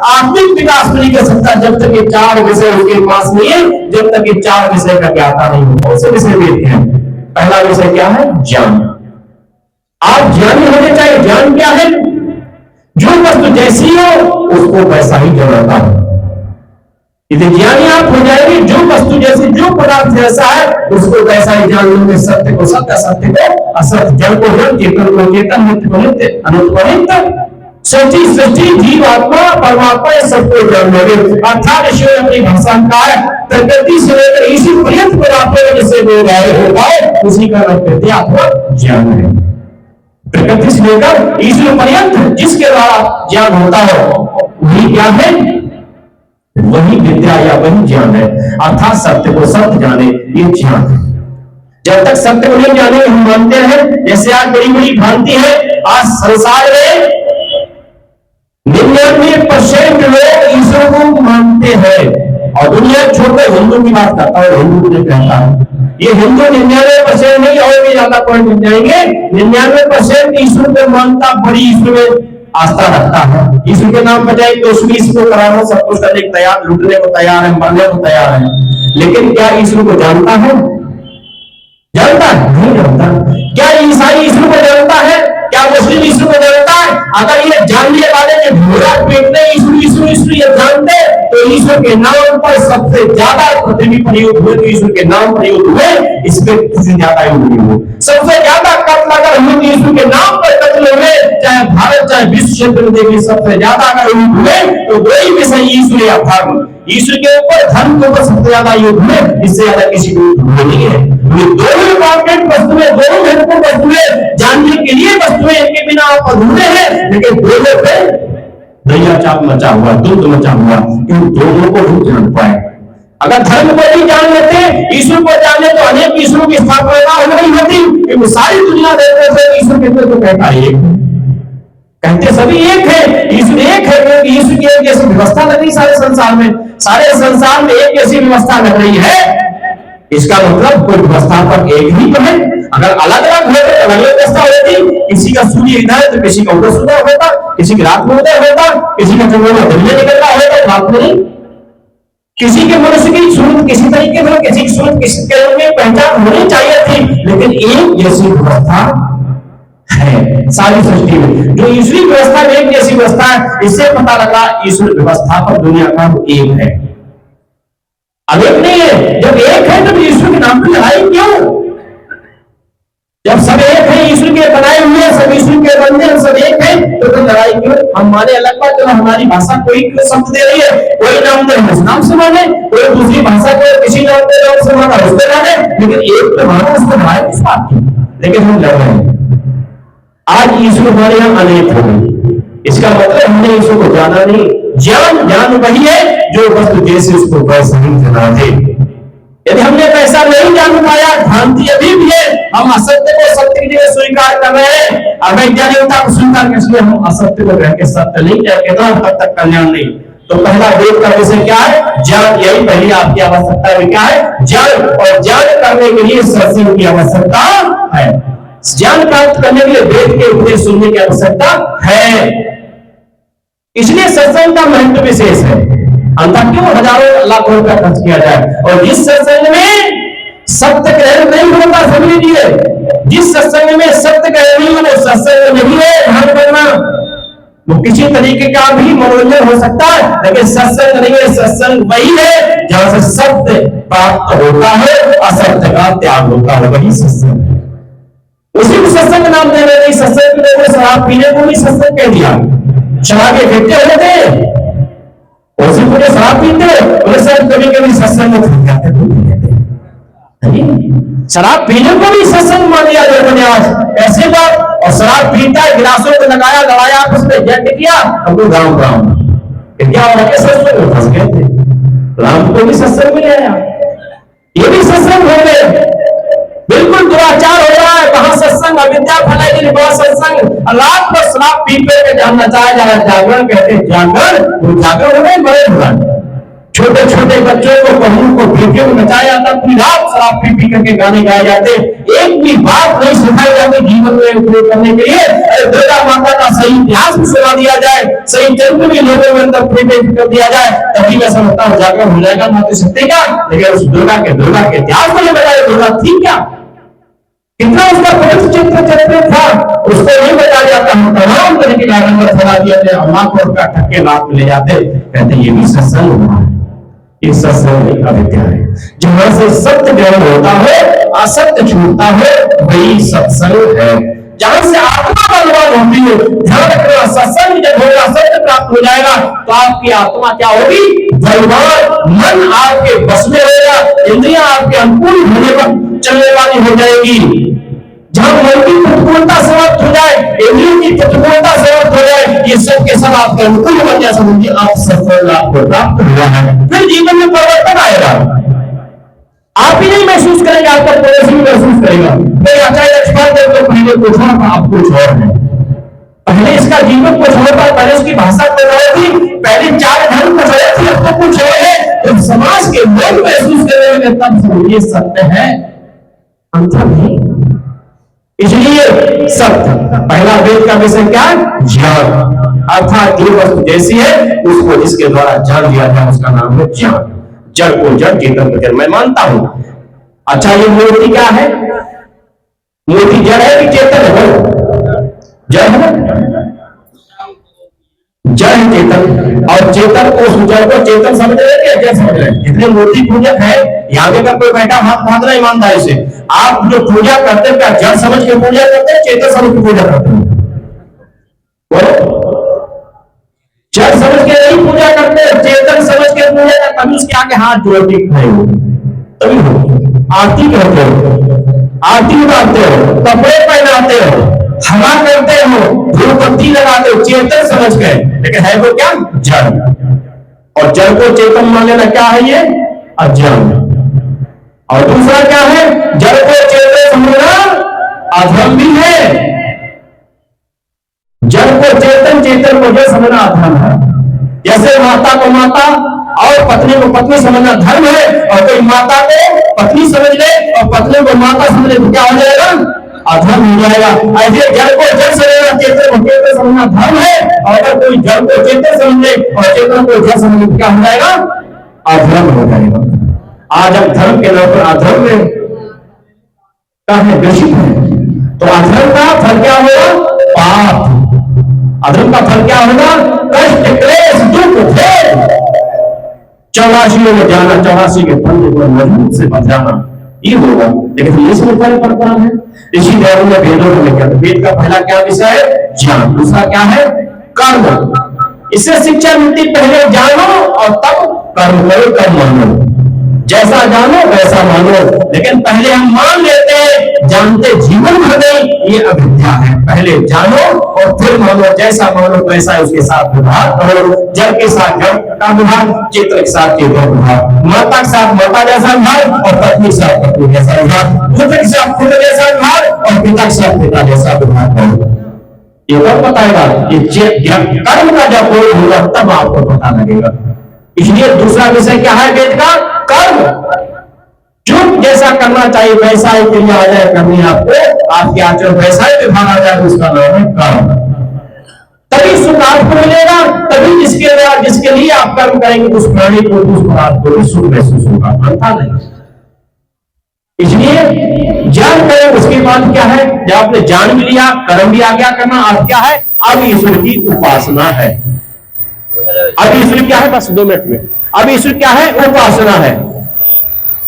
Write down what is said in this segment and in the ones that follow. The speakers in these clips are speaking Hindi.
आत्मिक विकास नहीं कर सकता जब तक ये चार विषय उसके पास नहीं है, जब तक ये चार विषय का ज्ञाता नहीं होता। कौन से विषय देते हैं? पहला विषय क्या है? ज्ञान। आप ज्ञानी होने चाहिए। ज्ञान क्या है? जो वस्तु जैसी हो उसको वैसा ही जानता है। यदि ज्ञानी आप हो जाएंगे, जो वस्तु जैसी, जो पदार्थ जैसा है उसको वैसा ही जान लोगे। सत्य को सत्य, असत्य को असत्य, जड़ को जड़, चेतन को चेतन, नित्य को नित्य, अनंत को अनंत, सृष्टि सृष्टि, जीव आत्मा परमात्मा, ये सबको जान लोगे। अर्थात ईश्वर अपनी भाषा का है, प्रकृति से लेकर इसी पर्यंत पदार्थों जिससे बोल रहे हो उसी का नाम अध्यात्म ज्ञान है। प्रकृति से लेकर ईश्वर पर्यंत जिसके द्वारा ज्ञान होता हो वही क्या है? वही विद्या या वही ज्ञान है। अर्थात सत्य को सत्य जाने, ये ज्ञान है। जब तक सत्य को नहीं जाने हम मानते हैं, जैसे आज बड़ी बड़ी भ्रांति है। आज संसार में 99% लोग ईश्वर को मानते हैं और दुनिया छोड़कर हिंदू की बात करता है, हिंदू ने कहता है। ये हिंदू 99% नहीं, और भी ज्यादा पॉइंट मिल जाएंगे। 99% ईश्वर को मानता, बड़ी ईश्वर में आस्था रखता है। ईश्वर के नाम पर जाए तो उसमें ईश्वर को कराना, सब कुछ करने को तैयार, लूटने को तैयार है, मरने को तैयार है। लेकिन क्या ईश्वर को जानता है? जानता है? नहीं जानता। क्या ईसाई ईश्वर को जानता है? क्या मुस्लिम ईश्वर को जानता है? अगर ये जानने वाले जो घोड़ा पेटने ईश्वर ईश्वर ईश्वर ये जानते तो ईश्वर के नाम पर सबसे ज्यादा पृथ्वी पर युद्ध हुए तो ईश्वर के नाम पर युद्ध हुए, इसमें किसी ज्यादा युद्ध नहीं हुए। सबसे ज्यादा कत्ल अगर हुए ईश्वर के नाम पर कत्ल हुए, चाहे भारत चाहे विश्व क्षेत्र में देखिए, सबसे ज्यादा अगर युद्ध हुए तो वही विषय ईश्वर या धर्म। ईश्वर के ऊपर, धर्म के ऊपर सबसे ज्यादा युद्ध हुए, इससे ज्यादा किसी को युद्ध नहीं है। ये दोनों इंपॉर्टेंट वस्तुएं, दोनों महत्वपूर्ण वस्तुएं, जानने के लिए वस्तुएं, इनके बिना आप अधूरे हैं। लेकिन दोनों पे दरिया चाप मचा हुआ, दुख मचा हुआ, इन दोनों को नहीं जान पाए। अगर धर्म को नहीं जान लेते, ईश्वर को जान ले तो अनेक ईश्वरों की स्थापना हो नहीं होती, क्योंकि सारी दुनिया देखते थे ईश्वर कहते तो कहता है एक, कहते सभी एक है, ईश्वर एक है, क्योंकि ईश्वर की एक जैसी व्यवस्था लग रही सारे संसार में, सारे संसार में एक जैसी व्यवस्था लग रही है। इसका मतलब कोई व्यवस्था पर एक ही तो है। अगर अलग अलग होते तो अलग अलग व्यवस्था होती। किसी का सूर्य इधर है तो किसी का उधर उदय होता, किसी की रात में उदय होता, किसी का चंद्रमा दिन में निकल रहा होता, रात में नहीं। किसी के मनुष्य की सूरत किसी तरीके से, किसी की सूरत किसी के में पहचान होनी चाहिए थी, लेकिन एक जैसी व्यवस्था है सारी सृष्टि में। जो ईश्वरी व्यवस्था में एक जैसी व्यवस्था है, इससे पता लगा ईश्वर व्यवस्था पर दुनिया का एक है, अनेक नहीं है। जब एक है तो ईश्वर के नाम पर लड़ाई क्यों? जब सब एक है, ईश्वर के बनाए हुए, सब ईश्वर के बंदे, सब एक है, तो लड़ाई क्यों? हम माने अलग बात, तो हमारी भाषा कोई शब्द दे रही है, कोई नाम दे उस नाम से माने, कोई दूसरी भाषा को किसी नाम दे नाम से माना उससे माने, लेकिन एक तो मानो उसको लड़ाई किस बात की? लेकिन हम लड़ रहे हैं। आज ईश्वर हमारे यहाँ अनेक हो गए, इसका मतलब हमने ईश्वर को जाना नहीं। ज्ञान, ज्ञान वही है जो वस्तु जैसे उसको वैसा ही जाना दे। यदि हमने वैसा नहीं जान पाया, भ्रांति अभी भी है, हम असत्य को सत्य की जगह स्वीकार कर रहे हैं, अवैज्ञानिकता को स्वीकार कर, इसलिए हम असत्य को कह के सत्य नहीं कह के तब तक कल्याण नहीं। तो पहला वेद का विषय क्या है? ज्ञान। यही पहली आपकी आवश्यकता है, क्या है? ज्ञान। और ज्ञान करने के लिए सत्संग की आवश्यकता है। ज्ञान प्राप्त करने के लिए वेद के उपदेश सुनने की आवश्यकता है, इसलिए सत्संग का महत्व विशेष है। अंततः क्यों हजारों लाखों रुपया खर्च किया जाए, और जिस सत्संग में सत्य ग्रहण नहीं होता, समझ लीजिए, जिस सत्संग में सत्य ग्रहण नहीं होता, सत्संग नहीं है। ध्यान करना, वो किसी तरीके का भी मनोरंजन हो सकता है, लेकिन सत्संग नहीं है। सत्संग वही है जहां से सत्य प्राप्त होता है, असत्य का त्याग होता है, वही सत्संग। उसी को सत्संग नाम दे रहे हैं। सत्संग के लोगों शराब पीने को भी सत्संग कह दिया। शराब के फेंकते होते उसी को शराब पीते, उन्हें सब कभी कभी सत्संग में थक जाते, शराब पीने को भी सत्संग मान लिया जाए आज ऐसे बात। और शराब पीता है, गिलासों को लगाया, लड़ाया, आपस में जट किया, हमको गाँव गाँव क्या हो रहा, सत्संग में फंस गए थे। राम को भी सत्संग में आया, ये भी सत्संग हो गए। बिल्कुल दुराचार हो रहा है, वहां सत्संग, अविद्या फैलाएगी, वहां सत्संग। रात को शराब पी पे जानना चाहे जा रहा, जागरण कहते हैं, जागरण, वो जागरण हो गए बड़े भगवान। छोटे छोटे बच्चों को बहू को वीडियो में नचाया जाता, पूरी रात शराब पी पी करके गाने गाए जाते, एक भी बात नहीं सिखाई जाती जीवन में उपयोग करने के लिए। दुर्गा माता का सही इतिहास भी सुना दिया जाए, सही चरित्र भी लोगों में अंदर प्रेरित कर दिया जाए, तभी मैं समझता हूँ जागरण हो जाएगा माता शक्ति का। लेकिन उस दुर्गा के इतिहास को नहीं बताया दुर्गा थी क्या, कितना उसका पवित्र चरित्र था, उसको नहीं बताया जाता। हम तमाम तरह के कारण फैला दिया अल्लाह को उसका ठक्के लाभ ले जाते, कहते ये भी सत्संग हुआ है, ये सत्संग अविद्या है। जहां से सत्य ग्रहण होता है, असत्य छूटता है, वही सत्संग है। जहां से आत्मा बलवान होती है, ध्यान रखना, सत्संग जब होगा, सत्य प्राप्त हो जाएगा तो आपकी आत्मा क्या होगी, बलवान। मन आपके बस में रहेगा, इंद्रियां आपके अनुकूल होने पर चलने वाली हो जाएगी। जहां मन की प्रतिकूलता समाप्त हो जाए, इंद्रियों की प्रतिकूलता समाप्त हो जाए, ये सब के सब आपके अनुकूल बन जाए, समझिए आप सफल आपको प्राप्त हुआ है। फिर जीवन में परिवर्तन आएगा, आप ही नहीं महसूस करेंगे, आपका पड़ोसी भी महसूस करेगा। भाई आचार्य लक्ष्मण देव तो पहले कुछ और था, आप कुछ और है। पहले इसका जीवन कुछ और था, पहले इसकी भाषा कुछ और थी, पहले चार धर्म कुछ और थी, अब तो कुछ और है। जब समाज के लोग महसूस करेंगे तब समझिए सत्य है, अंतर नहीं। इसलिए सत्य पहला वेद का विषय क्या है, ज्ञान। अर्थात जो वस्तु जैसी है उसको जिसके द्वारा जान लिया जाए उसका नाम है ज्ञान। जड़ को जड़, चेतन को चेतन, मैं मानता हूं। अच्छा ये मूर्ति क्या है, मूर्ति जड़ है कि चेतन है, जड़ है, जड़ है चेतन। और चेतन को, जड़ को चेतन समझ रहे हैं क्या समझ रहे हैं? जितने मूर्ति पूजक है यहाँ पे का कोई बैठा हाथ बांधना ईमानदारी से, आप जो पूजा करते हैं क्या जड़ समझ के पूजा करते हैं, चेतन समझ के पूजा करते हैं? जड़ समझ के नहीं पूजा करते, चेतन समझ के पूजा करते, तभी उसके आगे हाथ जोड़ के खड़े हो, तभी हो। आरती करते हो, आरती उतारते हो, कपड़े पहनाते हो, हवा करते हो, धूपबत्ती लगाते हो, चेतन समझ के। लेकिन है वो क्या, जड़। और जड़ को चेतन मान लेना क्या है, ये अज्ञान। और दूसरा क्या है, जड़ को चेतन समझना अधर्म भी है। जड़ को चेतन, चेतन को जड़ समझना अधर्म है। जैसे माता को माता और पत्नी को पत्नी समझना धर्म है, और कोई माता को पत्नी समझ ले और पत्नी को माता समझ ले तो क्या हो जाएगा, अधर्म हो जाएगा। ऐसे जड़ को जड़ समझना, चेतन को चेतन समझना धर्म है, और अगर कोई जड़ को चेतन समझ ले और चेतन को जड़ समझ ले तो क्या हो जाएगा, अधर्म हो जाएगा। आज हम धर्म के नाम पर अधर्म में है ग्रसित है, तो अधर्म का फल क्या होगा, पाप। अधर्म का फल क्या होगा, कष्ट, क्लेश, दुख, भेद। 84 में जाना, 84 के फल को मजबूत से बचाना, ये होगा। लेकिन इसमें परंपरा है, इसी दौर में वेदों को लेकर, वेद का पहला क्या विषय है, ज्ञान। दूसरा क्या है, कर्म। इससे शिक्षा मिलती, पहले जानो और तब कर्म करो, कर्म मानो। जैसा जानो वैसा मानो, लेकिन पहले हम मान लेते हैं, जानते जीवन भर नहीं, ये अविद्या है। पहले जानो और फिर मानो, जैसा मानो वैसा उसके साथ व्यवहार करो। जड़ के साथ जड़ का व्यवहार, चेतन के साथ चेतन व्यवहार, माता के साथ माता जैसा व्यवहार और पत्नी के साथ पत्नी जैसा व्यवहार, पुत्र के साथ पुत्र जैसा व्यवहार और पिता के साथ पिता जैसा व्यवहार करो। ये कब बताएगा, ये कर्म का जब कोई होगा तब आपको पता लगेगा। इसलिए दूसरा विषय क्या है वेद का, कर्म। जो जैसा करना चाहिए वैसा ही क्रिया आ जाए करनी आपको, आपके आचरण वैसा ही विभाग आ जाए, उसका नाम है कर्म। तभी सुख आपको मिलेगा, तभी जिसके लिए आप कर्म करेंगे उस प्राणी को, उस पदार्थ को भी सुख महसूस होगा, अन्यथा नहीं। इसलिए ज्ञान करें, उसके बाद क्या है, जब आपने जान भी लिया, कर्म भी आ गया करना, अब क्या है, अब ईश्वर की उपासना है। अब ईश्वर क्या है, बस 2 मिनट में, अब ईश्वर क्या है, उपासना है।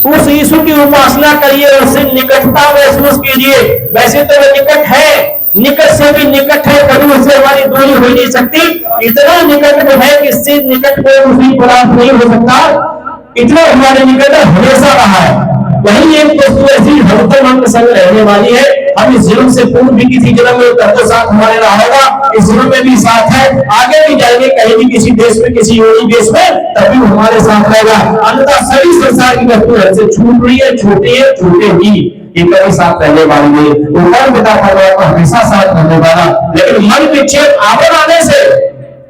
उस ईश्वर की उपासना करिए, उससे निकटता महसूस कीजिए। वैसे तो वो निकट है, निकट से भी निकट है, कभी उससे हमारी दूरी हो नहीं सकती। इतना निकट में है कि इससे निकट कोई दूसरी पदार्थ नहीं हो सकता, इतना हमारे निकट हमेशा रहा है। वही एक वस्तु ऐसी हरदम हम संग रहने वाली है। हम इस जन्म से पूर्व भी किसी जन्म में तो साथ हमारे रहा होगा, इस जन्म में भी साथ है, आगे भी जाएंगे कहीं भी किसी देश में, किसी योनि देश में, तभी हमारे साथ रहेगा। अन्यथा सभी संसार की वस्तु ऐसे छूट रही है, छोटी है, छूटेगी, ये कभी साथ रहने वाली नहीं। ऊपर पिता परमात्मा हमेशा साथ रहने वाला। लेकिन मन विक्षेप आवरण आने से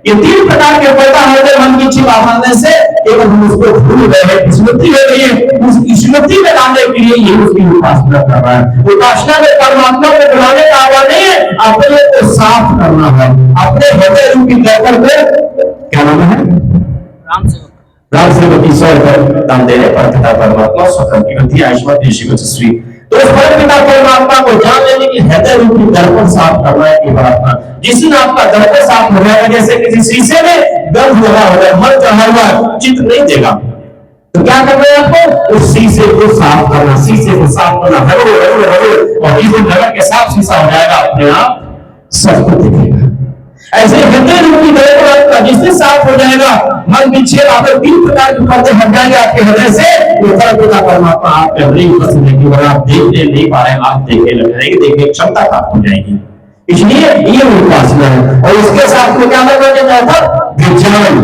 ये 3 प्रकार के पैदा होते, मन की मीठी बात आने से केवल हम उसको भूल गए हैं, स्मृति हो गई है, उस स्मृति में लाने के लिए ये उसकी उपासना कर रहा है। उपासना में परमात्मा को बुलाने का आवाज नहीं है, अपने को साफ करना है, अपने हृदय रूपी दर्पण को, क्या नाम है, राम सेवक ईश्वर पर दान देने पर पिता परमात्मा स्वतंत्र की गति आयुष्मान देशी को श्री। तो उस पर पिता परमात्मा को जान लेने की हृदय रूपी दर्पण साफ करना है केवल अपना। जिस दिन आपका दर्पण साफ हो जाएगा, जैसे किसी शीशे में गंध लगा होगा, मन चढ़ा हुआ, चित्र नहीं देगा, तो क्या करना है आपको, उस शीशे को साफ करना, शीशे को साफ करना, और जिस दिन नगर के साफ शीशा हो जाएगा, अपने आप सब कुछ दिखेगा। ऐसे हृदय रूपी दर्पण आपका जिस दिन साफ हो जाएगा, मन विक्षेप आपके 3 प्रकार के पर्दे हट जाएंगे आपके हृदय से, ऊपर पिता परमात्मा आपके हृदय उपस्थित है कि आप देखने नहीं पा रहे, आप देखने लग जाएंगे, देखने की क्षमता प्राप्त हो जाएगी। इसलिए ये उपासना है। और इसके साथ में क्या करना चाहिए था, विज्ञान,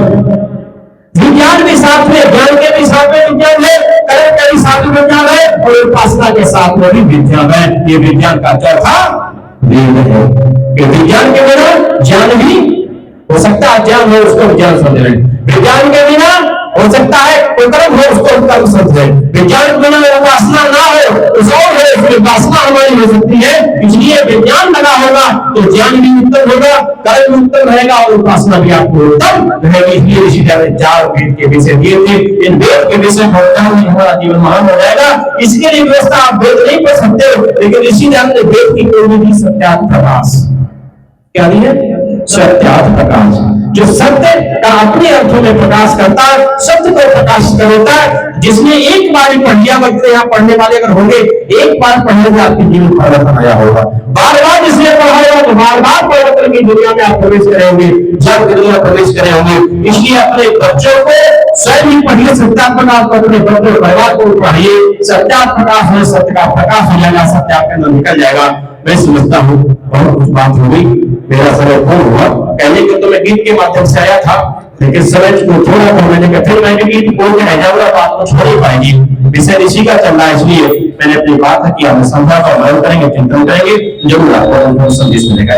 विज्ञान भी साथ में, ज्ञान के भी साथ में विज्ञान है, कर्म के भी साथ में विज्ञान है, और उपासना के साथ में भी विज्ञान है। ये विज्ञान का चौथा वेद है कि विज्ञान के बिना ज्ञान भी हो सकता है, ज्ञान हो उसको विज्ञान समझ रहे, विज्ञान के बिना हो सकता है कोई कर्म हो उसको कर्म समझ रहे, विज्ञान के बिना उपासना ना हो तो और है, फिर उपासना हमारी हो सकती है। इसलिए विज्ञान लगा होगा तो ज्ञान भी उत्तम होगा, कर्म भी उत्तम रहेगा, और उपासना भी आपको उत्तम रहेगी। इसलिए ऋषि ने 4 वेद के विषय दिए थे। इन वेद के विषय पढ़ना ही हमारा जीवन महान हो जाएगा। इसके लिए व्यवस्था आप वेद नहीं पढ़ सकते हो, लेकिन ऋषि ने वेद की कोई भी सत्यार्थ प्रकाश क्या दी है, सत्यार्थ प्रकाश, जो सत्य का अपने अर्थों में प्रकाश करता है, सत्य को प्रकाश करता है। जिसने एक बार ही पढ़ लिया, बच्चे यहाँ पढ़ने वाले अगर होंगे, एक बार पढ़ने से आपके जीवन परिवर्तन आया होगा। बार बार जिसने पढ़ा होगा तो बार बार परिवर्तन की दुनिया में आप प्रवेश करेंगे, जब दुनिया प्रवेश करे होंगे। इसलिए अपने बच्चों को स्वयं ही पढ़िए सत्यार्थ प्रकाश, अपने बच्चों परिवार को पढ़िए सत्यार्थ प्रकाश है, सत्य का प्रकाश हो जाएगा, सत्य आपके अंदर निकल जाएगा। मैं समझता हूँ बहुत कुछ बात हो गई, मेरा समय पूर्ण हुआ। कहने को तो मैं गीत के माध्यम से आया था, लेकिन समय को थोड़ा था, मैंने कहा फिर मैं भी गीत बोल के रह जाऊंगा, बात को छोड़ ही पाएंगी। विषय ऋषि का चल रहा है, इसलिए मैंने अपनी बात की, हमें समझा और मनन करेंगे, चिंतन करेंगे, जरूर आपको संदेश मिलेगा।